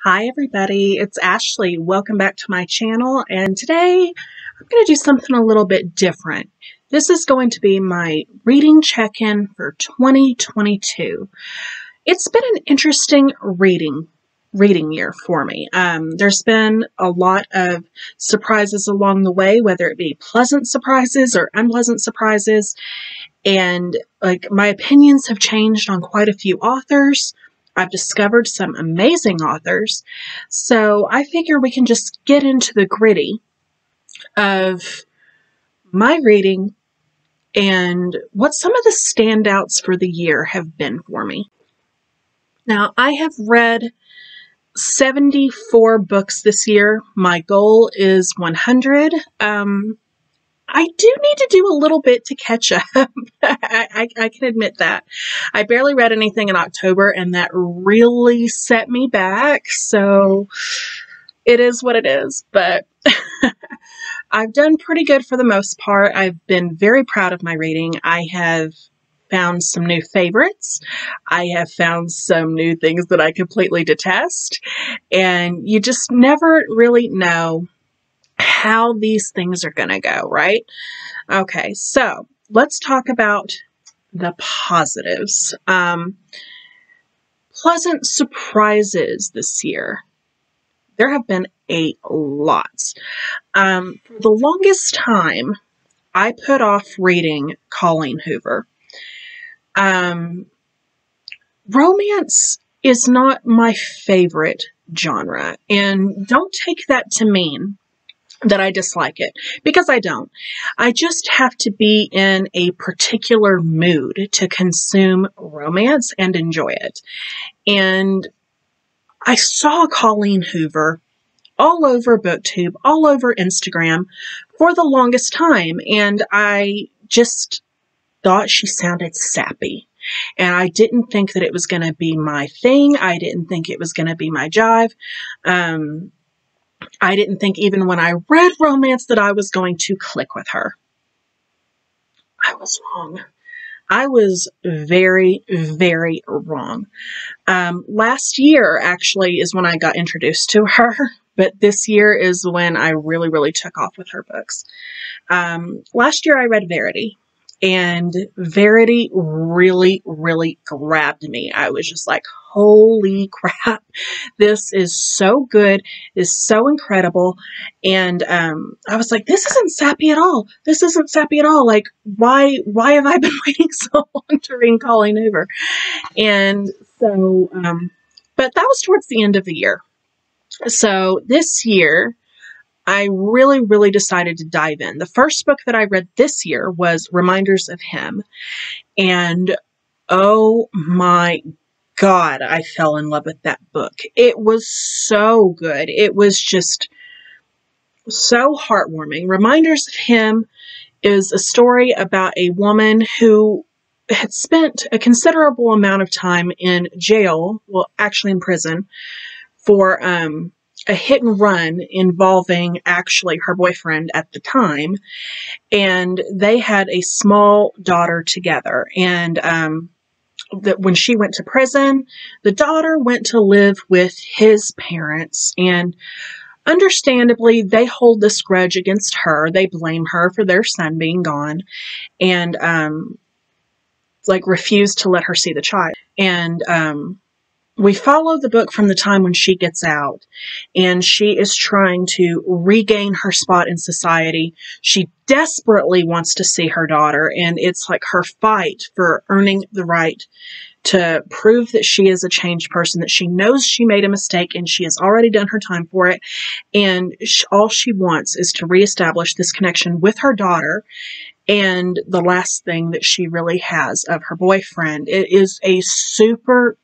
Hi everybody, it's Ashley. Welcome back to my channel, and today I'm going to do something a little bit different. This is going to be my reading check-in for 2022. It's been an interesting reading year for me. There's been a lot of surprises along the way, whether it be pleasant surprises or unpleasant surprises, and my opinions have changed on quite a few authors. I've discovered some amazing authors, so I figure we can just get into the gritty of my reading and what some of the standouts for the year have been for me. Now, I have read 74 books this year. My goal is 100. I do need to do a little bit to catch up. I can admit that. I barely read anything in October, and that really set me back. So it is what it is. But I've done pretty good for the most part. I've been very proud of my reading. I have found some new favorites. I have found some new things that I completely detest. And you just never really know how these things are going to go, right? Okay, so let's talk about the positives. Pleasant surprises this year. There have been a lot. For the longest time, I put off reading Colleen Hoover. Romance is not my favorite genre, and don't take that to mean that I dislike it, because I don't. I just have to be in a particular mood to consume romance and enjoy it. And I saw Colleen Hoover all over BookTube, all over Instagram for the longest time, and I just thought she sounded sappy. And I didn't think that it was going to be my thing. I didn't think it was going to be my jive. I didn't think even when I read romance that I was going to click with her. I was wrong. I was very, very wrong. Last year, actually, is when I got introduced to her, but this year is when I really, really took off with her books. Last year, I read Verity, and Verity really, really grabbed me. I was just like, holy crap, this is so good, this is so incredible. And I was like, this isn't sappy at all. This isn't sappy at all. Like, why have I been waiting so long to read Colleen Hoover? And so, but that was towards the end of the year. So this year, I really, really decided to dive in. The first book that I read this year was Reminders of Him. And oh my God, I fell in love with that book. It was so good. It was just so heartwarming. Reminders of Him is a story about a woman who had spent a considerable amount of time in jail, well, actually in prison, for a hit and run involving actually her boyfriend at the time. And they had a small daughter together. And that when she went to prison, the daughter went to live with his parents, and understandably, they hold this grudge against her. They blame her for their son being gone, and refuse to let her see the child. And we follow the book from the time when she gets out, and she is trying to regain her spot in society. She desperately wants to see her daughter, and it's like her fight for earning the right to prove that she is a changed person, that she knows she made a mistake and she has already done her time for it. And all she wants is to reestablish this connection with her daughter and the last thing that she really has of her boyfriend. It is a super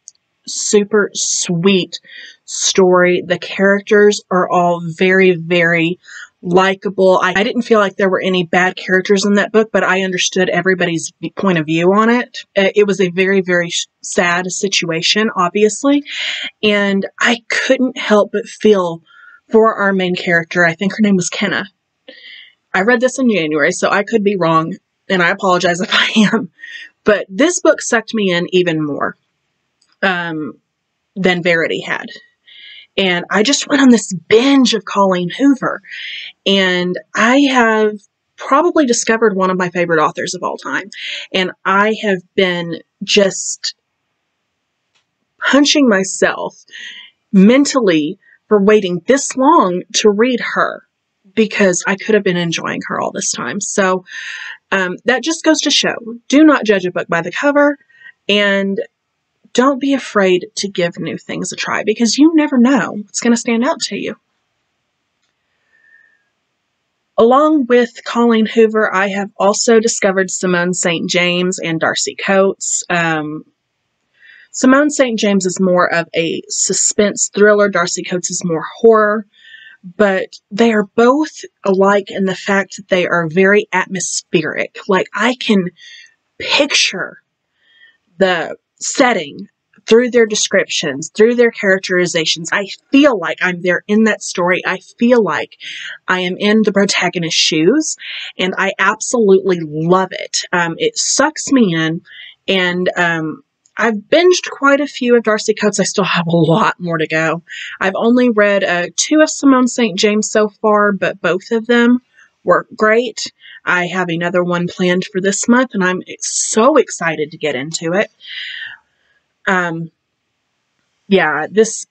sweet story. The characters are all very, very likable. I didn't feel like there were any bad characters in that book, but I understood everybody's point of view on it. It was a very, very sad situation, obviously, and I couldn't help but feel for our main character. I think her name was Kenna. I read this in January, so I could be wrong, and I apologize if I am, but this book sucked me in even more than Verity had. And I just went on this binge of Colleen Hoover. And I have probably discovered one of my favorite authors of all time. And I have been just punching myself mentally for waiting this long to read her, because I could have been enjoying her all this time. So that just goes to show, do not judge a book by the cover, and don't be afraid to give new things a try, because you never know what's going to stand out to you. Along with Colleen Hoover, I have also discovered Simone St. James and Darcy Coates. Simone St. James is more of a suspense thriller. Darcy Coates is more horror. But they are both alike in the fact that they are very atmospheric. Like, I can picture the setting through their descriptions, through their characterizations. I feel like I'm there in that story. I feel like I am in the protagonist's shoes, and I absolutely love it. It sucks me in, and I've binged quite a few of Darcy Coates. I still have a lot more to go. I've only read 2 of Simone St. James so far, but both of them were great. I have another one planned for this month, and I'm so excited to get into it. Yeah, this,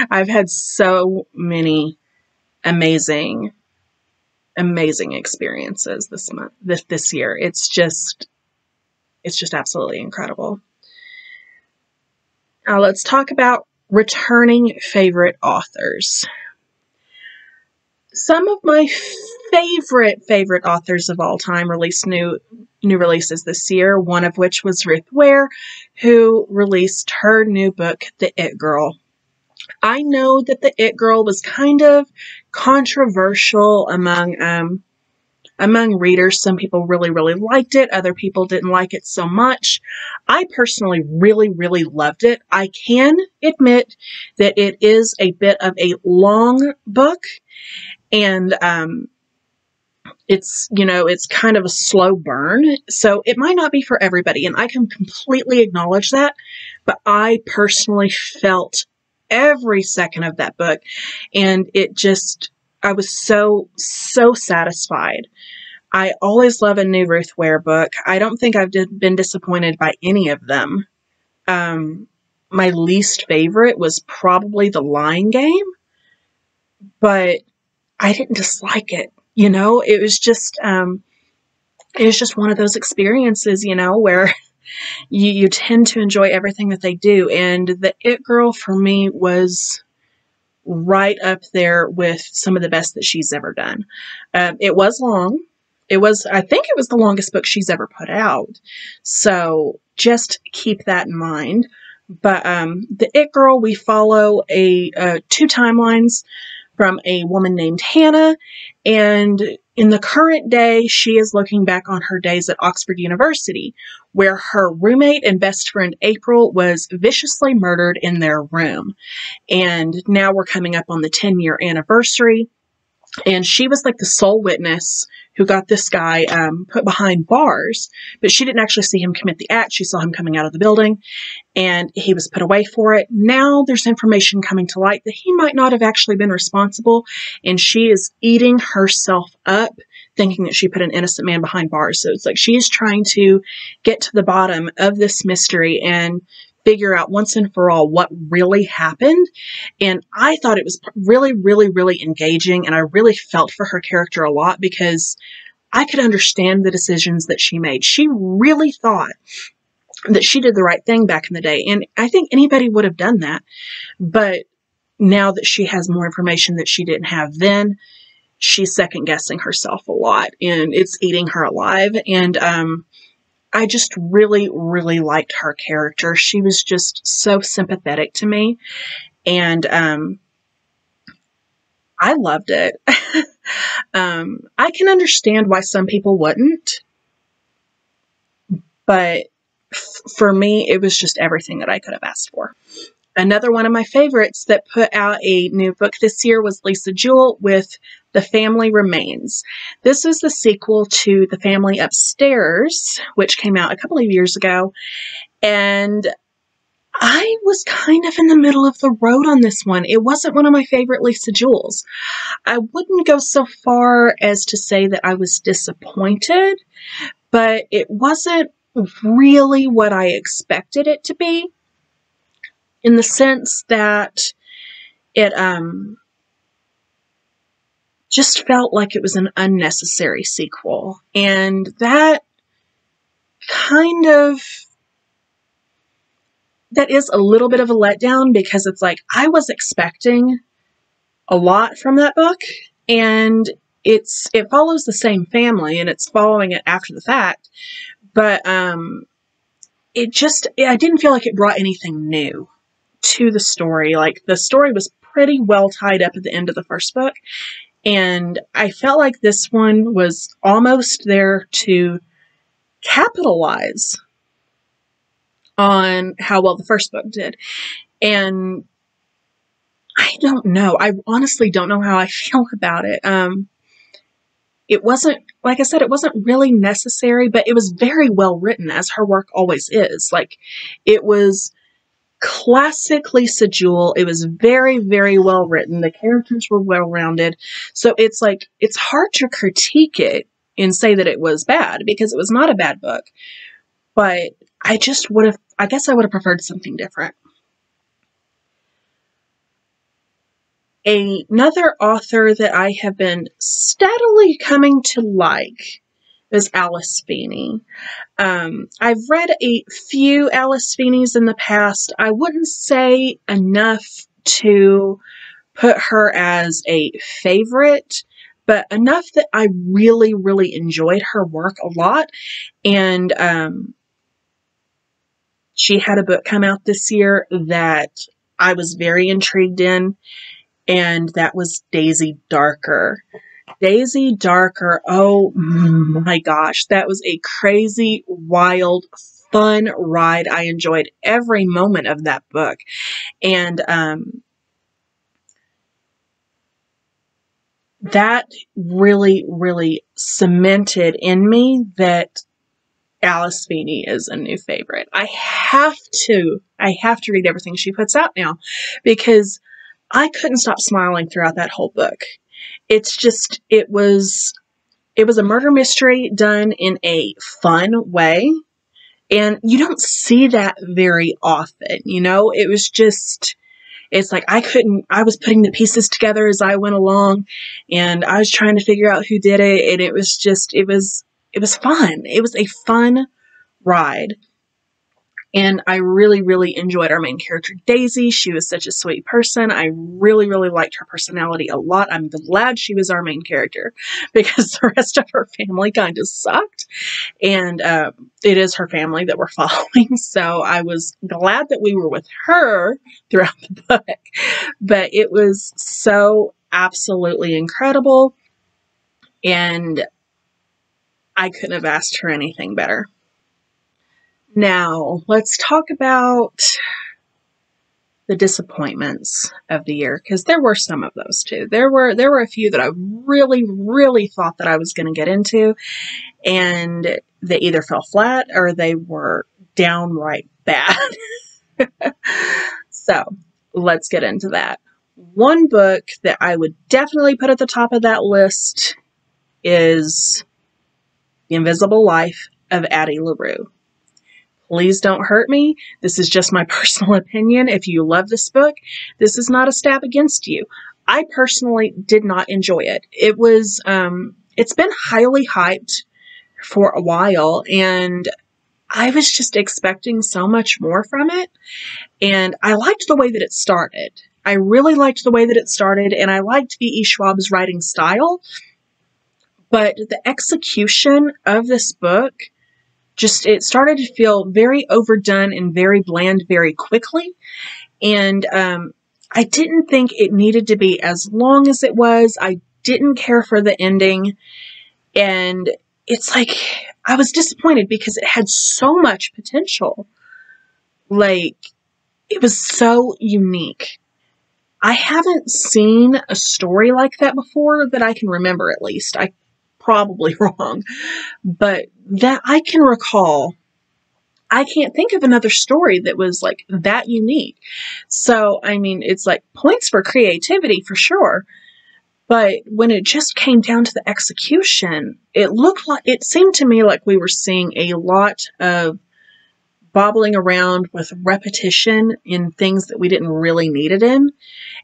I've had so many amazing experiences this month, this year. It's just absolutely incredible. Now let's talk about returning favorite authors. Some of my favorite authors of all time released new releases this year, one of which was Ruth Ware, who released her new book, The It Girl. I know that The It Girl was kind of controversial among readers. Some people really, really liked it. Other people didn't like it so much. I personally really, really loved it. I can admit that it is a bit of a long book, and it's kind of a slow burn, so it might not be for everybody, and I can completely acknowledge that, but I personally felt every second of that book, and I was so satisfied. I always love a new Ruth Ware book. I don't think I've been disappointed by any of them. My least favorite was probably The Lying Game, but I didn't dislike it. It was just one of those experiences, where you tend to enjoy everything that they do. And The It Girl for me was right up there with some of the best that she's ever done. It was long. I think it was the longest book she's ever put out. So just keep that in mind. But The It Girl, we follow 2 timelines from a woman named Hannah, and in the current day, she is looking back on her days at Oxford University, where her roommate and best friend April was viciously murdered in their room. And now we're coming up on the 10-year anniversary, and she was like the sole witness who got this guy put behind bars, but she didn't actually see him commit the act. She saw him coming out of the building, and he was put away for it. Now there's information coming to light that he might not have actually been responsible, and she is eating herself up thinking that she put an innocent man behind bars. So it's like she's trying to get to the bottom of this mystery and figure out once and for all what really happened. And I thought it was really, really, really engaging, and I really felt for her character a lot because I could understand the decisions that she made. She really thought that she did the right thing back in the day, and I think anybody would have done that. But now that she has more information that she didn't have then, she's second-guessing herself a lot, and it's eating her alive. And I just really, really liked her character. She was just so sympathetic to me, and I loved it. I can understand why some people wouldn't, but for me, it was just everything that I could have asked for. Another one of my favorites that put out a new book this year was Lisa Jewell with The Family Remains. This is the sequel to The Family Upstairs, which came out a couple of years ago, and I was kind of in the middle of the road on this one. It wasn't one of my favorite Lisa Jewels. I wouldn't go so far as to say that I was disappointed, but it wasn't really what I expected it to be, in the sense that it just felt like it was an unnecessary sequel. And that kind of, that is a little bit of a letdown, because it's like, I was expecting a lot from that book, and it follows the same family, and it's following it after the fact, but I didn't feel like it brought anything new to the story. Like, the story was pretty well tied up at the end of the first book, and I felt like this one was almost there to capitalize on how well the first book did. And I don't know. I honestly don't know how I feel about it. It wasn't, like I said, it wasn't really necessary, but it was very well written, as her work always is. Like, it was classic Lisa Jewell. It was very, very well written. The characters were well rounded. So it's like, it's hard to critique it and say that it was bad, because it was not a bad book. But I guess I would have preferred something different. Another author that I have been steadily coming to like is Alice Feeney. I've read a few Alice Feeneys in the past. I wouldn't say enough to put her as a favorite, but enough that I really, really enjoyed her work a lot. And she had a book come out this year that I was very intrigued in, and that was Daisy Darker. Daisy Darker, oh my gosh, that was a crazy, wild, fun ride. I enjoyed every moment of that book. And that really, really cemented in me that Alice Feeney is a new favorite. I have to read everything she puts out now, because I couldn't stop smiling throughout that whole book. It's just, it was a murder mystery done in a fun way, and you don't see that very often, you know? It was just, it's like, I was putting the pieces together as I went along, and I was trying to figure out who did it, and it was just, it was fun. It was a fun ride. And I really, really enjoyed our main character, Daisy. She was such a sweet person. I really, really liked her personality a lot. I'm glad she was our main character, because the rest of her family kind of sucked. And it is her family that we're following. So I was glad that we were with her throughout the book. But it was so absolutely incredible. And I couldn't have asked for anything better. Now, let's talk about the disappointments of the year, because there were some of those too. There were a few that I really, really thought that I was going to get into, and they either fell flat or they were downright bad. So, let's get into that. One book that I would definitely put at the top of that list is The Invisible Life of Addie LaRue. Please don't hurt me. This is just my personal opinion. If you love this book, this is not a stab against you. I personally did not enjoy it. It was, it's been highly hyped for a while, and I was just expecting so much more from it. And I liked the way that it started. I really liked the way that it started, and I liked V.E. Schwab's writing style. But the execution of this book, it started to feel very overdone and very bland very quickly. And I didn't think it needed to be as long as it was. I didn't care for the ending. And it's like, I was disappointed because it had so much potential. Like, it was so unique. I haven't seen a story like that before that I can remember, at least. I'm probably wrong. But that I can recall I can't think of another story that was like that unique. So, I mean, it's like points for creativity for sure. But when it just came down to the execution, it seemed to me like we were seeing a lot of bobbling around with repetition in things that we didn't really need it in.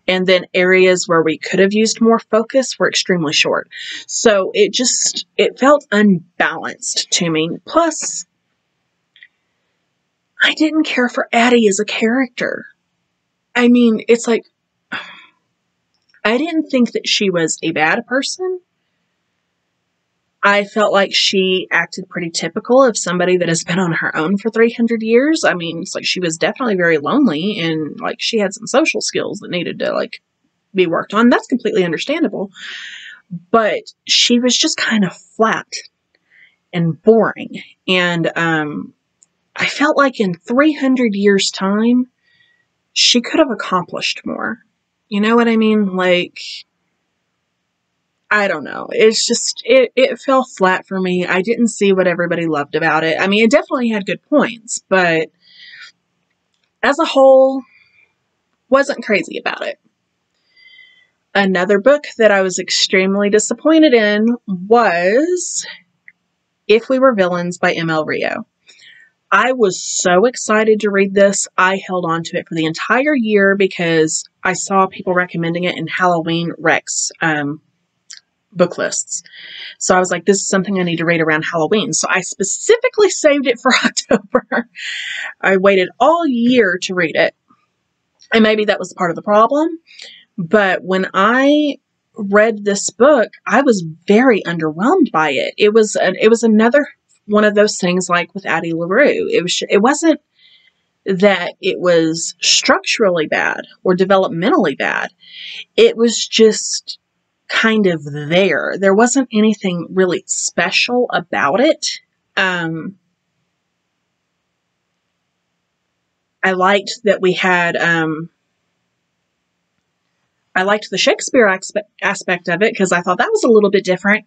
And then areas where we could have used more focus were extremely short. So it felt unbalanced to me. Plus, I didn't care for Addie as a character. I mean, it's like, I didn't think that she was a bad person. I felt like she acted pretty typical of somebody that has been on her own for 300 years. I mean, it's like she was definitely very lonely, and like she had some social skills that needed to like be worked on. That's completely understandable. But she was just kind of flat and boring. And I felt like in 300 years' time, she could have accomplished more. You know what I mean? Like, I don't know. It's just, it fell flat for me. I didn't see what everybody loved about it. I mean, it definitely had good points, but as a whole, wasn't crazy about it. Another book that I was extremely disappointed in was If We Were Villains by M.L. Rio. I was so excited to read this. I held on to it for the entire year because I saw people recommending it in Halloween Rex book lists. So I was like, this is something I need to read around Halloween. So I specifically saved it for October. I waited all year to read it. And maybe that was part of the problem. But when I read this book, I was very underwhelmed by it. It was another one of those things like with Addie LaRue. It wasn't that it was structurally bad or developmentally bad. It was just kind of there. There wasn't anything really special about it. I liked that we had, I liked the Shakespeare aspect of it because I thought that was a little bit different,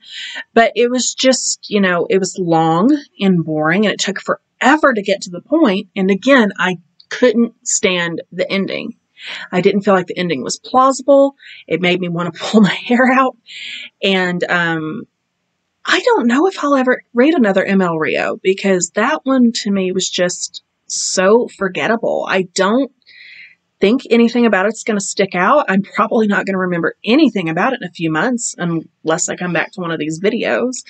but it was just, it was long and boring and it took forever to get to the point. And again, I couldn't stand the ending. I didn't feel like the ending was plausible. It made me want to pull my hair out. And I don't know if I'll ever read another M.L. Rio because that one to me was just so forgettable. I don't think anything about it's going to stick out. I'm probably not going to remember anything about it in a few months unless I come back to one of these videos.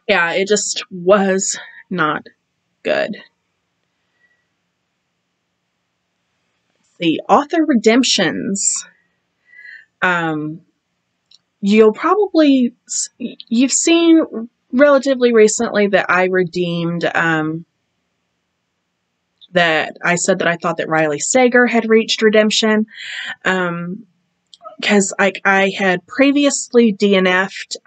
Yeah, it just was not good. The author redemptions. You've seen relatively recently that I redeemed, that I said that I thought that Riley Sager had reached redemption. Because I had previously DNF'd,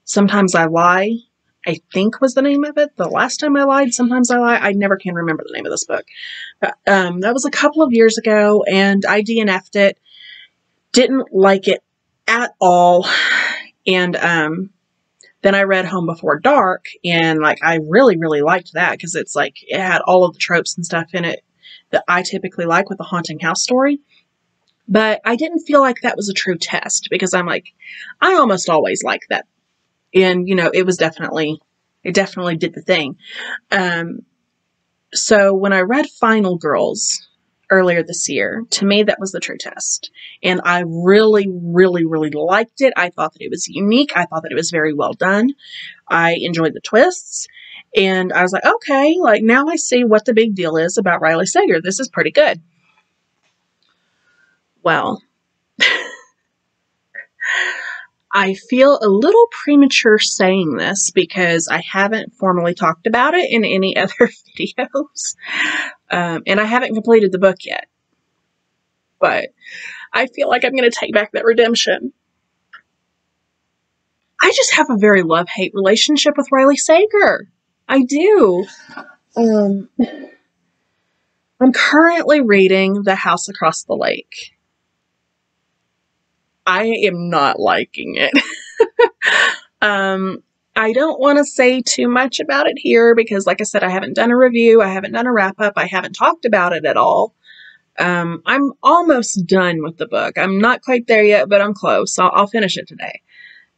Sometimes I Lie, I think was the name of it. The last time I lied, Sometimes I Lie. I never can remember the name of this book. But, that was a couple of years ago, and I DNF'd it. Didn't like it at all. And then I read Home Before Dark, and like I really, really liked that because it's like it had all of the tropes and stuff in it that I typically like with a haunting house story. But I didn't feel like that was a true test because I'm like, I almost always like that. And, it definitely did the thing. So when I read Final Girls earlier this year, to me, that was the true test. And I really, really, really liked it. I thought that it was unique. I thought that it was very well done. I enjoyed the twists. And I was like, okay, like now I see what the big deal is about Riley Sager. This is pretty good. Well, I feel a little premature saying this because I haven't formally talked about it in any other videos. And I haven't completed the book yet. But I feel like I'm going to take back that redemption. I just have a very love-hate relationship with Riley Sager. I do. I'm currently reading The House Across the Lake. I am not liking it. I don't want to say too much about it here because, like I said, I haven't done a review. I haven't done a wrap-up. I haven't talked about it at all. I'm almost done with the book. I'm not quite there yet, but I'm close. I'll finish it today.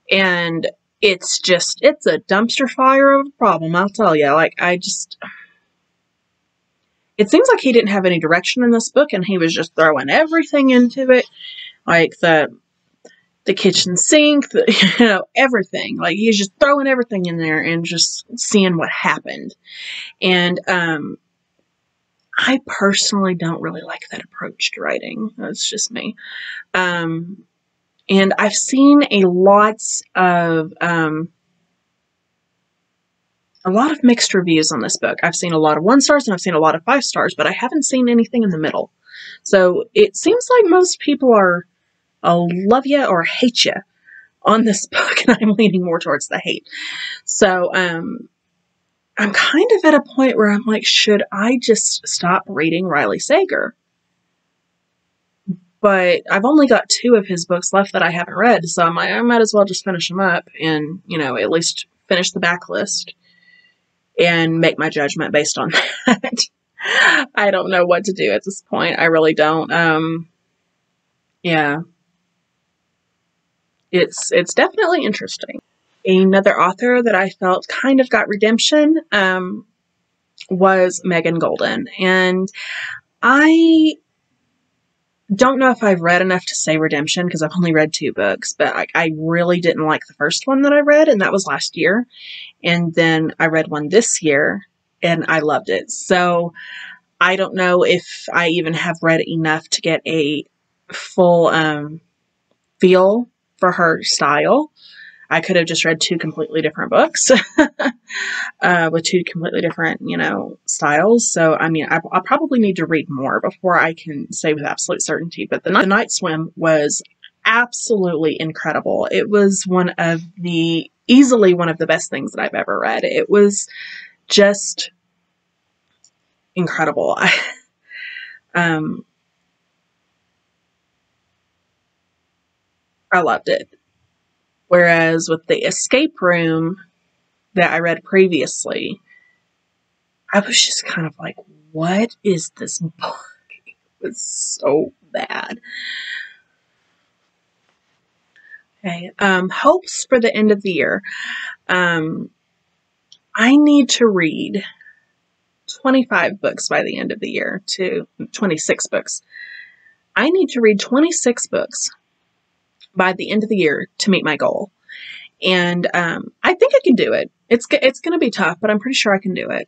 And it's a dumpster fire of a problem, I'll tell you. Like, it seems like he didn't have any direction in this book, and he was just throwing everything into it. Like the kitchen sink, everything. Like, he's just throwing everything in there and just seeing what happened. And I personally don't really like that approach to writing. That's just me. And I've seen a lot of mixed reviews on this book. I've seen a lot of 1 stars and I've seen a lot of 5 stars, but I haven't seen anything in the middle. So it seems like most people are love you or hate you on this book, and I'm leaning more towards the hate. So I'm kind of at a point where I'm like, should I just stop reading Riley Sager? But I've only got 2 of his books left that I haven't read, so I might as well just finish them up and, at least finish the backlist and make my judgment based on that. I don't know what to do at this point. I really don't. Yeah. It's definitely interesting. Another author that I felt kind of got redemption was Megan Golden. And I don't know if I've read enough to say redemption because I've only read 2 books, but I really didn't like the first one that I read, and that was last year. And then I read one this year, and I loved it. So I don't know if I even have read enough to get a full feel for her style. I could have just read 2 completely different books with 2 completely different, styles. So, I mean, I'll probably need to read more before I can say with absolute certainty. But the Night Swim was absolutely incredible. It was easily one of the best things that I've ever read. It was just incredible. I loved it. Whereas with the Escape Room that I read previously, I was just kind of like, what is this book? It was so bad. Okay, hopes for the end of the year. I need to read 25 books by the end of the year to 26 books. I need to read 26 books by the end of the year to meet my goal. And I think I can do it. It's going to be tough, but I'm pretty sure I can do it.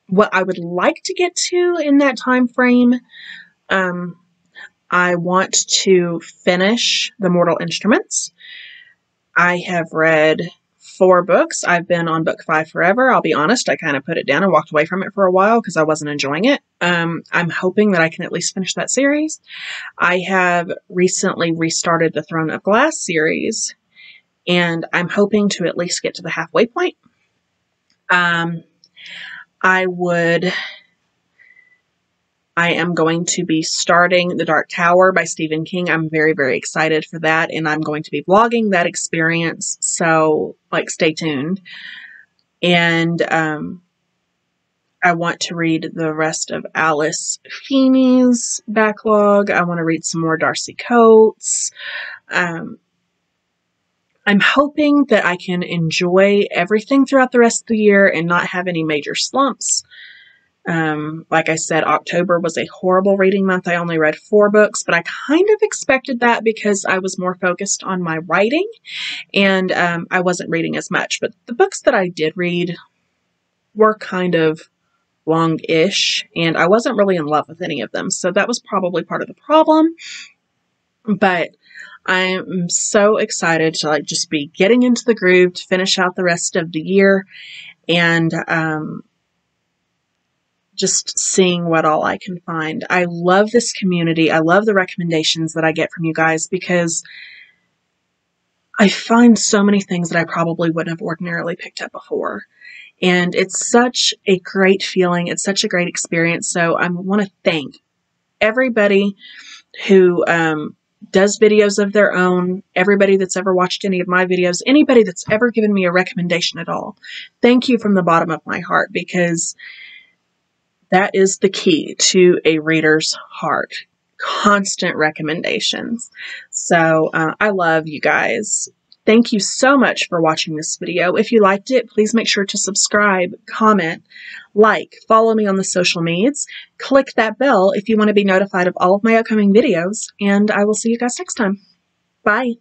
What I would like to get to in that time frame, I want to finish The Mortal Instruments. I have read 4 books. I've been on book 5 forever. I'll be honest, I kind of put it down and walked away from it for a while because I wasn't enjoying it. I'm hoping that I can at least finish that series. I have recently restarted the Throne of Glass series, and I'm hoping to at least get to the halfway point. I am going to be starting The Dark Tower by Stephen King. I'm very, very excited for that, and I'm going to be vlogging that experience, so, stay tuned. And I want to read the rest of Alice Feeney's backlog. I want to read some more Darcy Coates. I'm hoping that I can enjoy everything throughout the rest of the year and not have any major slumps. Like I said, October was a horrible reading month. I only read 4 books, but I kind of expected that because I was more focused on my writing and I wasn't reading as much. But the books that I did read were kind of long-ish, and I wasn't really in love with any of them. So that was probably part of the problem. But I'm so excited to just be getting into the groove to finish out the rest of the year and just seeing what all I can find. I love this community. I love the recommendations that I get from you guys because I find so many things that I probably wouldn't have ordinarily picked up before. And it's such a great feeling. It's such a great experience. So I want to thank everybody who does videos of their own, everybody that's ever watched any of my videos, anybody that's ever given me a recommendation at all. Thank you from the bottom of my heart, because that is the key to a reader's heart. Constant recommendations. So I love you guys. Thank you so much for watching this video. If you liked it, please make sure to subscribe, comment, like, follow me on the social medias, click that bell if you want to be notified of all of my upcoming videos, and I will see you guys next time. Bye.